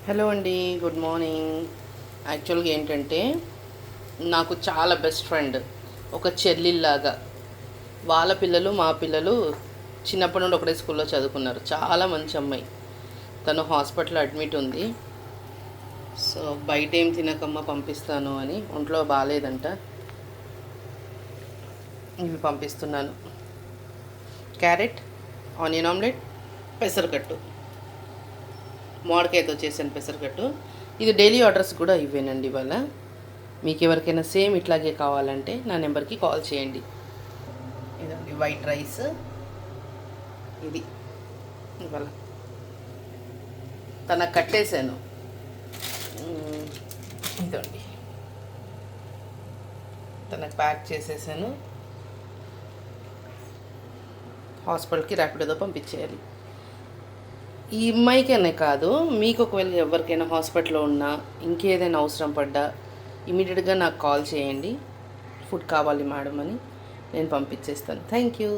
Hello అండి, good morning. యాక్చువల్గా ఏంటంటే నాకు చాలా బెస్ట్ ఫ్రెండ్, ఒక చెల్లిలాగా. వాళ్ళ పిల్లలు మా పిల్లలు చిన్నప్పటి నుండి ఒకటే స్కూల్లో చదువుకున్నారు. చాలా మంచి అమ్మాయి. తను హాస్పిటల్లో అడ్మిట్ ఉంది. సో బయట ఏం తినకమ్మ పంపిస్తాను అని, ఒంట్లో బాగాలేదంట. ఇవి పంపిస్తున్నాను: క్యారెట్, ఆనియన్ ఆమ్లెట్, పెసరకట్టు, మామిడికాయతో చేసిన పెసరకట్టు. ఇది డైలీ ఆర్డర్స్ కూడా ఇవ్వేనండి. ఇవాళ మీకు ఎవరికైనా సేమ్ ఇట్లాగే కావాలంటే నా నెంబర్కి కాల్ చేయండి. ఇదండి వైట్ రైస్. ఇది ఇవాళ తనకు కట్టేశాను. ఇదండి తనకు ప్యాక్ చేసేసాను. హాస్పిటల్కి ర్యాపిడోతో పంపించేయాలి. ఈ అమ్మాయికనే కాదు, మీకు ఒకవేళ ఎవరికైనా హాస్పిటల్లో ఉన్నా, ఇంకేదైనా అవసరం పడ్డా ఇమీడియట్గా నాకు కాల్ చేయండి. ఫుడ్ కావాలి మేడం అని నేను పంపించేస్తాను. Thank you.